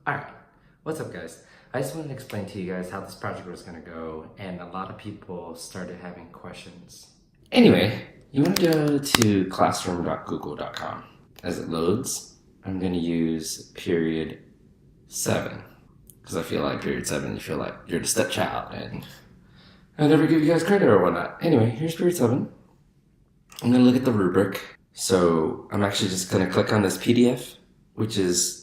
Alright, what's up guys? I just wanted to explain to you guys how this project was going to go, and a lot of people started having questions. Anyway, you want to go to classroom.google.com. As it loads, I'm going to use period 7, because I feel like period 7, you feel like you're the stepchild, and I never give you guys credit or whatnot. Anyway, here's period 7. I'm going to look at the rubric. So I'm actually just going to click on this PDF, which is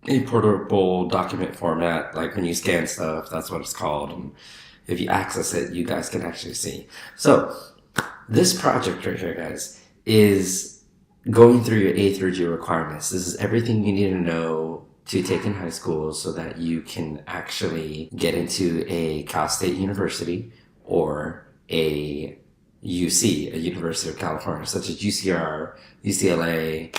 a portable document format. Like when you scan stuff, that's what it's called. And if you access it, you guys can actually see. So this project right here, guys, is going through your A through G requirements. This is everything you need to know to take in high school so that you can actually get into a Cal State University or a UC, a University of California, such as UCR, UCLA,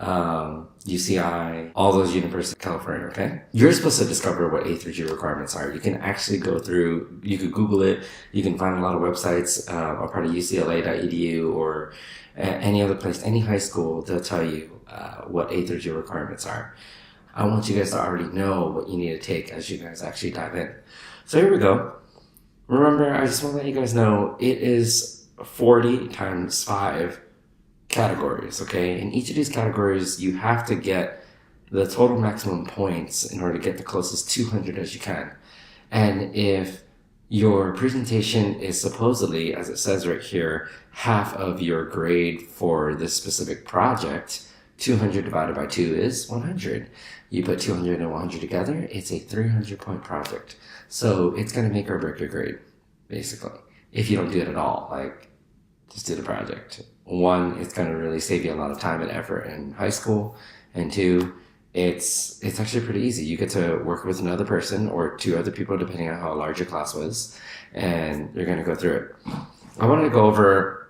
UCI, all those universities of California, okay? You're supposed to discover what A through G requirements are. You can actually go through, you could Google it, you can find a lot of websites, a part of ucla.edu or any other place, any high school, they'll tell you what A through G requirements are. I want you guys to already know what you need to take as you guys actually dive in. So here we go. Remember, I just want to let you guys know, it is 40 times 5 categories, okay? In each of these categories, you have to get the total maximum points in order to get the closest 200 as you can. And if your presentation is supposedly, as it says right here, half of your grade for this specific project, 200 divided by 2 is 100. You put 200 and 100 together, it's a 300-point project. So it's going to make or break your grade, basically. If you don't do it at all, like, just do the project. 1, it's going to really save you a lot of time and effort in high school. And 2, it's actually pretty easy. You get to work with another person or 2 other people, depending on how large your class was, and you're going to go through it. I wanted to go over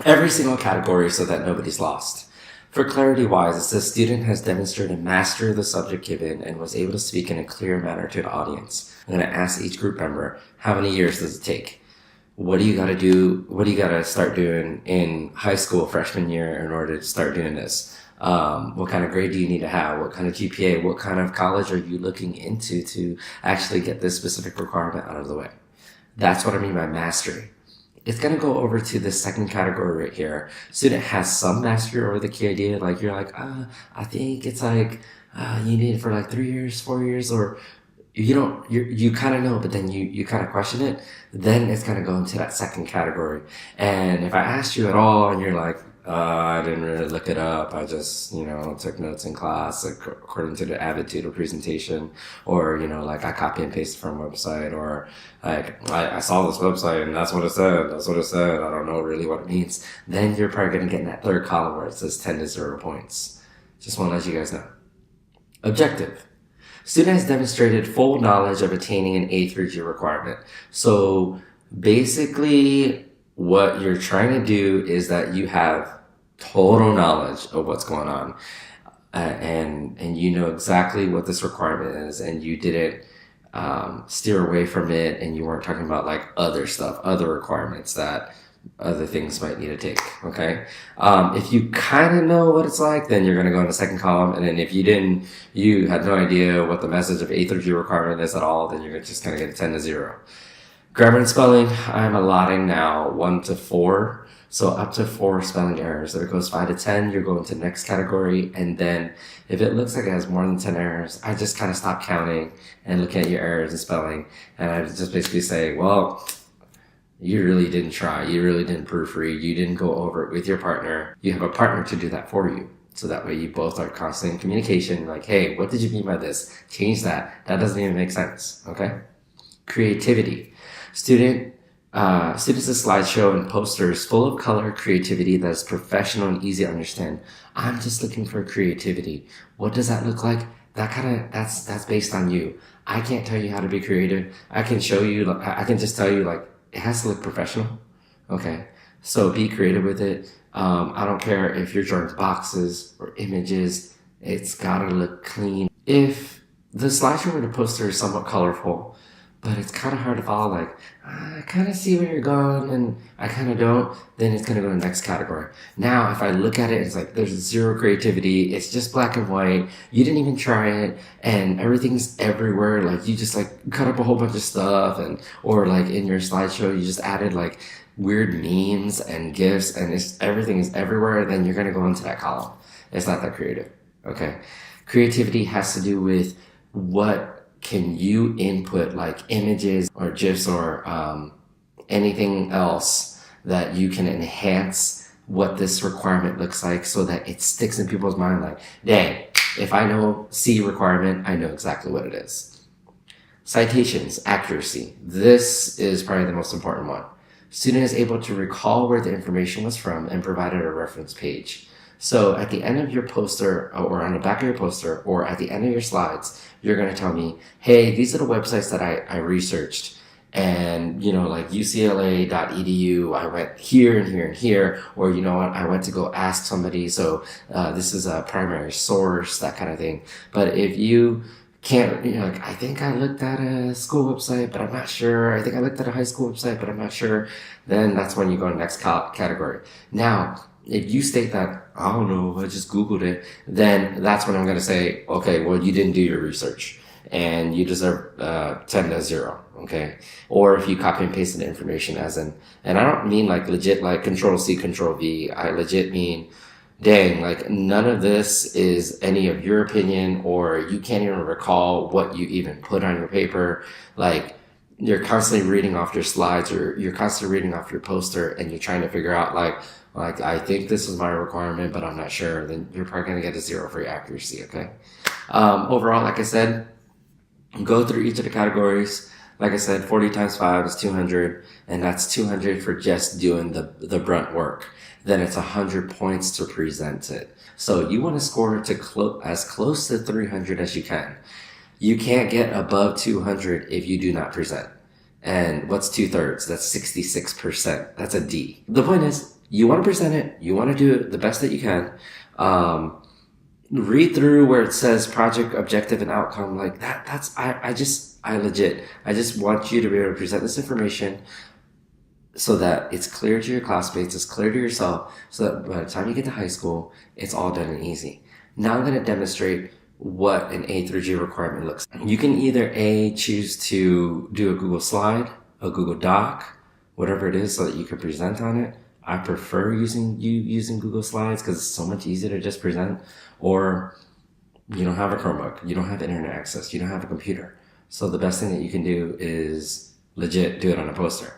every single category so that nobody's lost. For clarity wise, it says student has demonstrated mastery of the subject given and was able to speak in a clear manner to the audience. I'm going to ask each group member, how many years does it take? What do you got to do? What do you got to start doing in high school freshman year in order to start doing this? What kind of grade do you need to have? What kind of GPA? What kind of college are you looking into to actually get this specific requirement out of the way? That's what I mean by mastery. It's going to go over to the second category right here. Student has some mastery over the key idea. Like you're like, I think it's like, you need it for like 3 years, 4 years, or you kind of know, but then you kind of question it. Then it's going to go into that second category. And if I asked you at all and you're like, I didn't really look it up, I just, took notes in class according to the attitude or presentation, or, like I copy and paste from a website, or like I saw this website and that's what it said, I don't know really what it means, then you're probably going to get in that third column where it says 10 to 0 points. Just want to let you guys know. Objective. Student has demonstrated full knowledge of attaining an A through G requirement. So basically what you're trying to do is that you have total knowledge of what's going on, and you know exactly what this requirement is, and you didn't steer away from it, and you weren't talking about like other stuff, other requirements that other things might need to take, okay? If you kind of know what it's like, then you're going to go in the second column, and then if you had no idea what the message of A through G requirement is at all, then you're just going to get a 10 to 0. Grammar and spelling, I'm allotting now 1 to 4. So up to 4 spelling errors. If it goes 5 to 10, you're going to the next category. And then if it looks like it has more than 10 errors, I just kind of stop counting and look at your errors in spelling. And I just basically say, well, you really didn't try. You really didn't proofread. You didn't go over it with your partner. You have a partner to do that for you. So that way you both are constantly in communication. Like, hey, what did you mean by this? Change that. That doesn't even make sense. Okay? Creativity. Students' slideshow and posters full of color creativity that is professional and easy to understand. I'm just looking for creativity. What does that look like? That's based on you. I can't tell you how to be creative. I can show you, I can just tell you like, it has to look professional. Okay. So be creative with it. I don't care if you're drawing boxes or images. It's gotta look clean. If the slideshow or the poster is somewhat colorful, but it's kind of hard to follow. Like, I kind of see where you're going, and I kind of don't. Then it's gonna go to the next category. Now, if I look at it, it's like there's zero creativity. It's just black and white. You didn't even try it, and everything's everywhere. Like you just like cut up a whole bunch of stuff, and or like in your slideshow, you just added like weird memes and gifs, and everything is everywhere. Then you're gonna go into that column. It's not that creative. Okay, creativity has to do with what can you input, like images or GIFs or anything else that you can enhance what this requirement looks like so that it sticks in people's mind like, dang, if I know C requirement, I know exactly what it is. Citations, accuracy. This is probably the most important one. Student is able to recall where the information was from and provided a reference page. So at the end of your poster or on the back of your poster or at the end of your slides, you're going to tell me, hey, these are the websites that I researched. And, you know, like ucla.edu, I went here and here and here. Or, you know what, I went to go ask somebody. So this is a primary source, that kind of thing. But if you can't, you know, like, I think I looked at a school website, but I'm not sure. I think I looked at a high school website, but I'm not sure. Then that's when you go to the next category. Now, if you state that, I don't know, I just Googled it, then that's when I'm going to say, okay, well, you didn't do your research and you deserve 10 to 0, okay? Or if you copy and paste the information as in, and I don't mean like legit like Control C, Control V. I legit mean, dang, like none of this is any of your opinion or you can't even recall what you even put on your paper. Like, you're constantly reading off your slides or you're constantly reading off your poster and you're trying to figure out like, I think this is my requirement, but I'm not sure, then you're probably going to get a 0 for your accuracy, okay? Overall, like I said, go through each of the categories. Like I said, 40 times 5 is 200, and that's 200 for just doing the brunt work. Then it's 100 points to present it. So you want to score it to as close to 300 as you can. You can't get above 200 if you do not present. And what's 2/3? That's 66%. That's a D. The point is, you want to present it. You want to do it the best that you can. Read through where it says project objective and outcome. Like that. I just want you to be able to present this information so that it's clear to your classmates, it's clear to yourself, so that by the time you get to high school, it's all done and easy. Now I'm going to demonstrate what an A through G requirement looks like. You can either choose to do a Google slide, a Google Doc, whatever it is so that you can present on it. I prefer using Google Slides because it's so much easier to just present. Or you don't have a Chromebook, you don't have internet access, you don't have a computer. So the best thing that you can do is legit do it on a poster.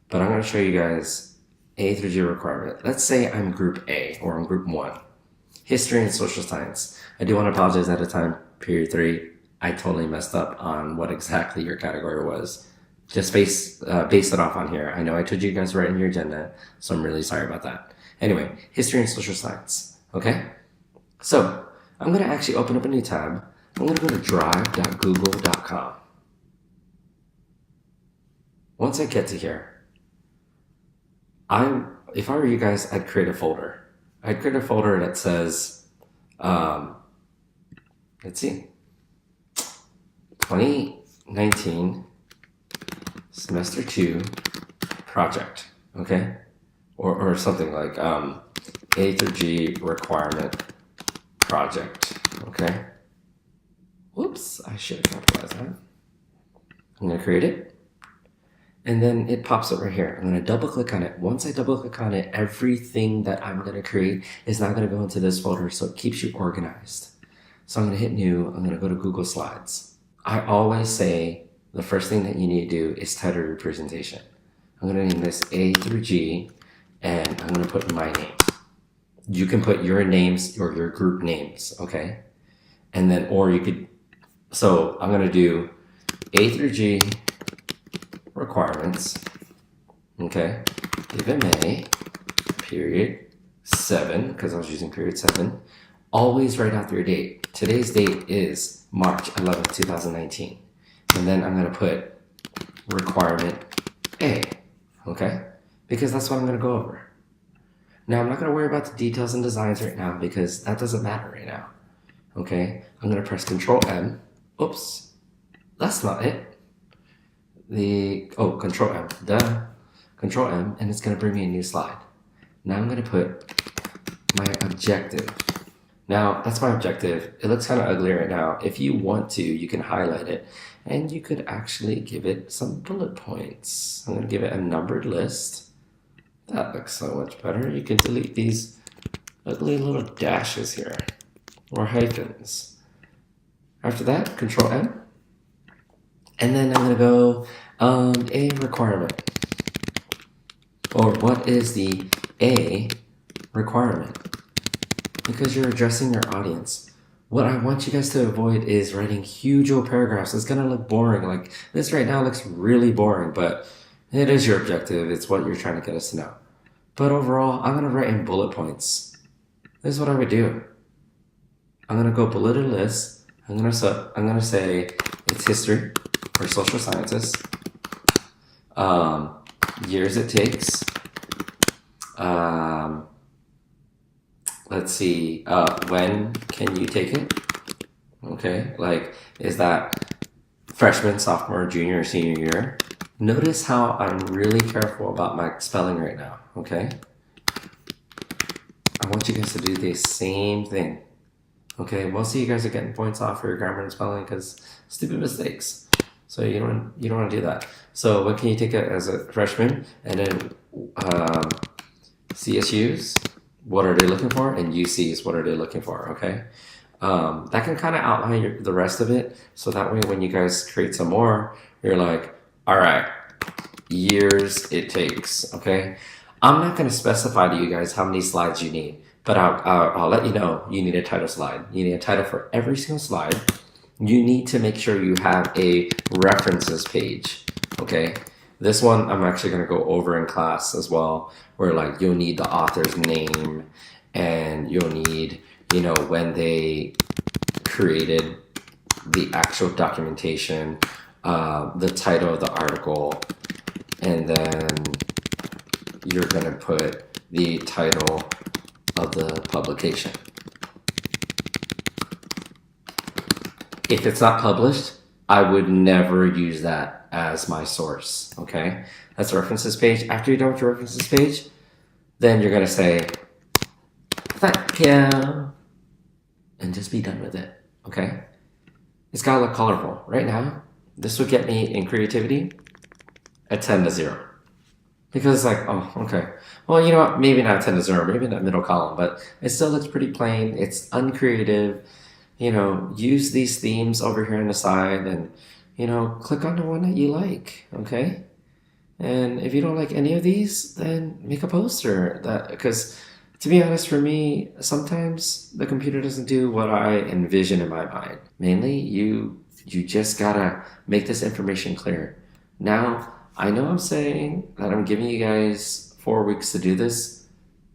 But I'm going to show you guys A through G requirement. Let's say I'm group A or I'm group 1. History and social science. I do want to apologize at a time, period 3. I totally messed up on what exactly your category was. Just base it off on here. I know I told you guys right in your agenda, so I'm really sorry about that. Anyway, history and social science, okay? So, I'm going to actually open up a new tab. I'm going to go to drive.google.com. Once I get to here, if I were you guys, I'd create a folder. I'd create a folder that says, let's see, 2019 semester 2 project, okay? Or something like A through G requirement project, okay? Whoops, I should have capitalized that. I'm gonna create it. And then it pops up right here. I'm gonna double click on it. Once I double click on it, everything that I'm gonna create is now gonna go into this folder, so it keeps you organized. So I'm gonna hit new, I'm gonna go to Google Slides. I always say the first thing that you need to do is title your presentation. I'm gonna name this A through G, and I'm gonna put my name. You can put your names or your group names, okay? And then, or you could, so I'm gonna do A through G requirements, okay? If it may, period 7, because I was using period 7. Always write out your date. Today's date is March 11th, 2019. And then I'm gonna put requirement A, okay? Because that's what I'm gonna go over. Now, I'm not gonna worry about the details and designs right now because that doesn't matter right now, okay? I'm gonna press Control M. Oops, that's not it. Control M, Control M, and it's going to bring me a new slide. Now I'm going to put my objective. Now that's my objective. It looks kind of ugly right now. If you want to, you can highlight it and you could actually give it some bullet points. I'm going to give it a numbered list. That looks so much better. You can delete these ugly little dashes here or hyphens. After that, Control M. And then I'm going to go a requirement. Or what is the A requirement? Because you're addressing your audience. What I want you guys to avoid is writing huge old paragraphs. It's going to look boring. Like this right now looks really boring, but it is your objective. It's what you're trying to get us to know. But overall, I'm going to write in bullet points. This is what I would do. I'm going to go bulleted list. I'm going to say it's history or social sciences. Years it takes. Let's see, when can you take it? Okay, like, is that freshman, sophomore, junior, or senior year? Notice how I'm really careful about my spelling right now, okay? I want you guys to do the same thing. Okay, most of you guys are getting points off for your grammar and spelling because stupid mistakes. So you don't want to do that. So when can you take it as a freshman? And then CSUs, what are they looking for? And UCs, what are they looking for? Okay, that can kind of outline the rest of it. So that way, when you guys create some more, you're like, all right, years it takes. Okay, I'm not going to specify to you guys how many slides you need, but I'll let you know you need a title slide. You need a title for every single slide. You need to make sure you have a references page. Okay, this one I'm actually going to go over in class as well, where like you'll need the author's name and you'll need, you know, when they created the actual documentation, the title of the article, and then you're going to put the title of the publication. If it's not published, I would never use that as my source, okay? That's the references page. After you're done with your references page, then you're gonna say, thank you, and just be done with it, okay? It's gotta look colorful. Right now, this would get me in creativity a 10 to 0. Because it's like, oh, okay. Well, you know what, maybe not 10 to 0, maybe in that middle column, but it still looks pretty plain. It's uncreative. You know, use these themes over here on the side and, you know, click on the one that you like, okay? And if you don't like any of these, then make a poster. Because to be honest, for me, sometimes the computer doesn't do what I envision in my mind. Mainly, you just gotta make this information clear. Now, I know I'm saying that I'm giving you guys 4 weeks to do this,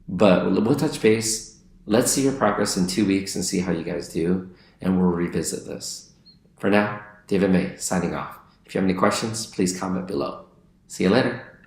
but we'll touch base. Let's see your progress in 2 weeks and see how you guys do, and we'll revisit this. For now, David May signing off. If you have any questions, please comment below. See you later.